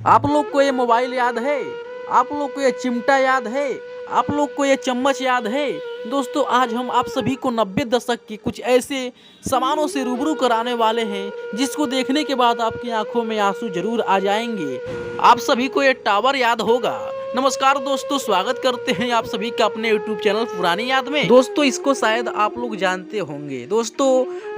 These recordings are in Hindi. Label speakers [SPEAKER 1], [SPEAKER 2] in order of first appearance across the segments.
[SPEAKER 1] आप लोग को ये मोबाइल याद है? आप लोग को ये चिमटा याद है? आप लोग को ये चम्मच याद है? दोस्तों आज हम आप सभी को 90 दशक के कुछ ऐसे सामानों से रूबरू कराने वाले हैं जिसको देखने के बाद आपकी आंखों में आंसू जरूर आ जाएंगे। आप सभी को ये टावर याद होगा। नमस्कार दोस्तों, स्वागत करते हैं आप सभी का अपने YouTube चैनल पुरानी याद में। दोस्तों इसको शायद आप लोग जानते होंगे। दोस्तों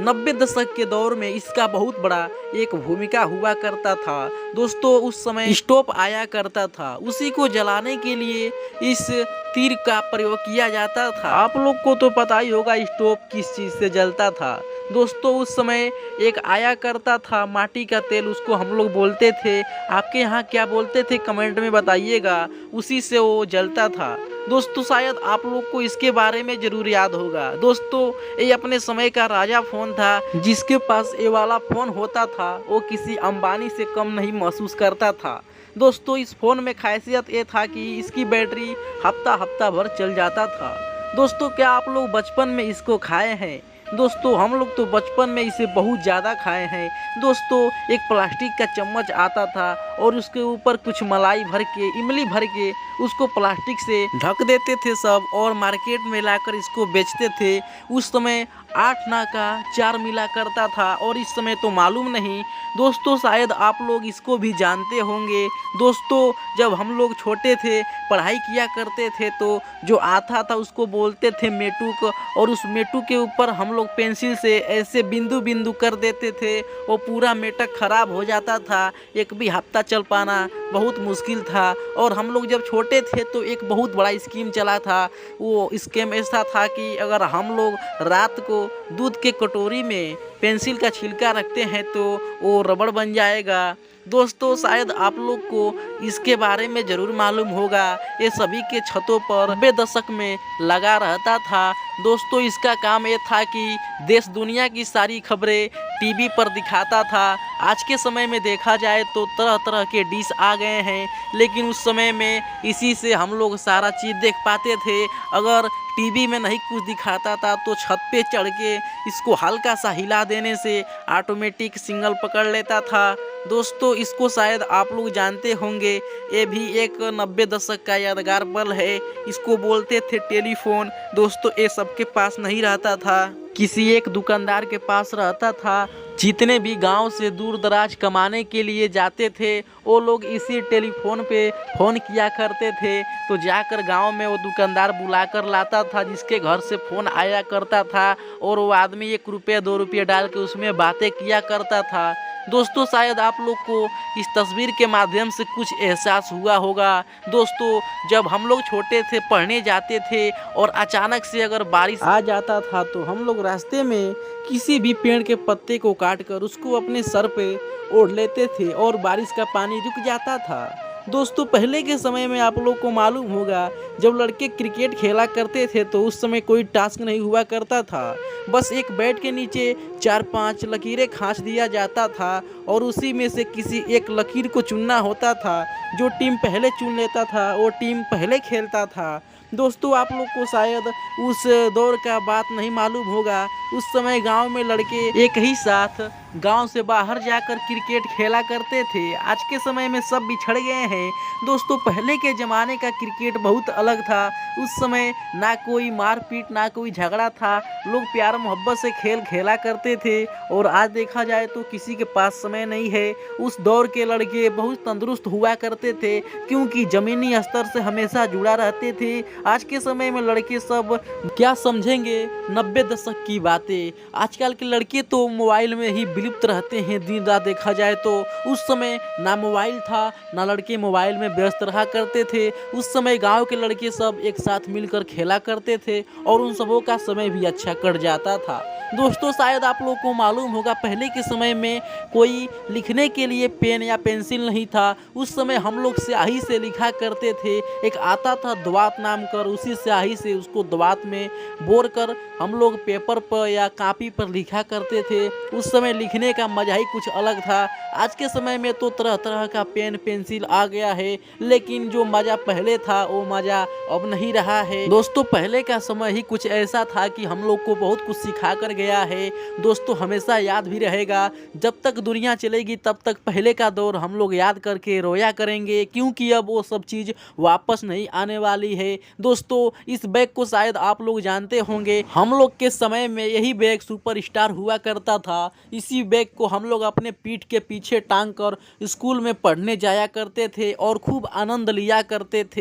[SPEAKER 1] 90 दशक के दौर में इसका बहुत बड़ा एक भूमिका हुआ करता था। दोस्तों उस समय स्टोव आया करता था, उसी को जलाने के लिए इस तीर का प्रयोग किया जाता था। आप लोग को तो पता ही होगा स्टोव किस चीज से जलता था। दोस्तों उस समय एक आया करता था माटी का तेल, उसको हम लोग बोलते थे, आपके यहाँ क्या बोलते थे कमेंट में बताइएगा। उसी से वो जलता था। दोस्तों शायद आप लोग को इसके बारे में जरूर याद होगा। दोस्तों ये अपने समय का राजा फोन था। जिसके पास ये वाला फोन होता था वो किसी अंबानी से कम नहीं महसूस करता था। दोस्तों इस फोन में खासियत ये था कि इसकी बैटरी हफ्ता भर चल जाता था। दोस्तों क्या आप लोग बचपन में इसको खाए हैं? दोस्तों हम लोग तो बचपन में इसे बहुत ज़्यादा खाए हैं। दोस्तों एक प्लास्टिक का चम्मच आता था और उसके ऊपर कुछ मलाई भर के, इमली भर के उसको प्लास्टिक से ढक देते थे सब, और मार्केट में लाकर इसको बेचते थे। उस समय 8 आना का 4 मिला करता था और इस समय तो मालूम नहीं। दोस्तों शायद आप लोग इसको भी जानते होंगे। दोस्तों जब हम लोग छोटे थे, पढ़ाई किया करते थे, तो जो आता था उसको बोलते थे मेटुक, और उस मेटुक के ऊपर हम लोग पेंसिल से ऐसे बिंदु बिंदु कर देते थे। वो पूरा मेटक खराब हो जाता था। एक भी हफ्ता चल पाना बहुत मुश्किल था। और हम लोग जब छोटे थे तो एक बहुत बड़ा स्कीम चला था। वो स्कीम ऐसा था कि अगर हम लोग रात को दूध के कटोरी में पेंसिल का छिलका रखते हैं तो वो रबड़ बन जाएगा। दोस्तों शायद आप लोग को इसके बारे में ज़रूर मालूम होगा। ये सभी के छतों पर 90 दशक में लगा रहता था। दोस्तों इसका काम ये था कि देश दुनिया की सारी खबरें टीवी पर दिखाता था। आज के समय में देखा जाए तो तरह तरह के डिश आ गए हैं, लेकिन उस समय में इसी से हम लोग सारा चीज़ देख पाते थे। अगर टीवी में नहीं कुछ दिखाता था तो छत पे चढ़ के इसको हल्का सा हिला देने से ऑटोमेटिक सिग्नल पकड़ लेता था। दोस्तों इसको शायद आप लोग जानते होंगे। ये भी एक 90 दशक का यादगार पल है। इसको बोलते थे टेलीफोन। दोस्तों ये सबके पास नहीं रहता था, किसी एक दुकानदार के पास रहता था। जितने भी गांव से दूर दराज कमाने के लिए जाते थे वो लोग इसी टेलीफोन पे फ़ोन किया करते थे। तो जाकर गांव में वो दुकानदार बुलाकर लाता था जिसके घर से फ़ोन आया करता था, और वो आदमी 1 रुपये 2 रुपये डाल के उसमें बातें किया करता था। दोस्तों शायद आप लोग को इस तस्वीर के माध्यम से कुछ एहसास हुआ होगा। दोस्तों जब हम लोग छोटे थे, पढ़ने जाते थे, और अचानक से अगर बारिश आ जाता था तो हम लोग रास्ते में किसी भी पेड़ के पत्ते को काटकर उसको अपने सर पे ओढ़ लेते थे और बारिश का पानी रुक जाता था। दोस्तों पहले के समय में आप लोग को मालूम होगा, जब लड़के क्रिकेट खेला करते थे तो उस समय कोई टास्क नहीं हुआ करता था। बस एक बैट के नीचे 4-5 लकीरें खींच दिया जाता था और उसी में से किसी एक लकीर को चुनना होता था। जो टीम पहले चुन लेता था वो टीम पहले खेलता था। दोस्तों आप लोग को शायद उस दौर का बात नहीं मालूम होगा। उस समय गांव में लड़के एक ही साथ गांव से बाहर जाकर क्रिकेट खेला करते थे। आज के समय में सब बिछड़ गए हैं। दोस्तों पहले के ज़माने का क्रिकेट बहुत अलग था। उस समय ना कोई मारपीट ना कोई झगड़ा था, लोग प्यार मोहब्बत से खेल खेला करते थे। और आज देखा जाए तो किसी के पास समय नहीं है। उस दौर के लड़के बहुत तंदुरुस्त हुआ करते थे क्योंकि ज़मीनी स्तर से हमेशा जुड़ा रहते थे। आज के समय में लड़के सब क्या समझेंगे 90 दशक की बातें। आजकल के लड़के तो मोबाइल में ही विलुप्त रहते हैं दिन रात। देखा जाए तो उस समय ना मोबाइल था, ना लड़के मोबाइल में व्यस्त रहा करते थे। उस समय गांव के लड़के सब एक साथ मिलकर खेला करते थे और उन सबों का समय भी अच्छा कट जाता था। दोस्तों शायद आप लोग को मालूम होगा, पहले के समय में कोई लिखने के लिए पेन या पेंसिल नहीं था। उस समय हम लोग स्याही से लिखा करते थे। एक आता था द्वात नाम कर उसी स्याही से उसको दवात में बोर कर हम लोग पेपर पर या कॉपी पर लिखा करते थे। उस समय लिखने का मजा ही कुछ अलग था। आज के समय में तो तरह तरह का पेन पेंसिल आ गया है, लेकिन जो मजा पहले था वो मजा अब नहीं रहा है। दोस्तों पहले का समय ही कुछ ऐसा था कि हम लोग को बहुत कुछ सिखा कर गया है। दोस्तों हमेशा याद भी रहेगा, जब तक दुनिया चलेगी तब तक पहले का दौर हम लोग याद करके रोया करेंगे, क्योंकि अब वो सब चीज़ वापस नहीं आने वाली है। दोस्तों इस बैग को शायद आप लोग जानते होंगे, हम लोग के समय में यही बैग सुपरस्टार हुआ करता था। इसी बैग को हम लोग अपने पीठ के पीछे टांग कर स्कूल में पढ़ने जाया करते थे और खूब आनंद लिया करते थे।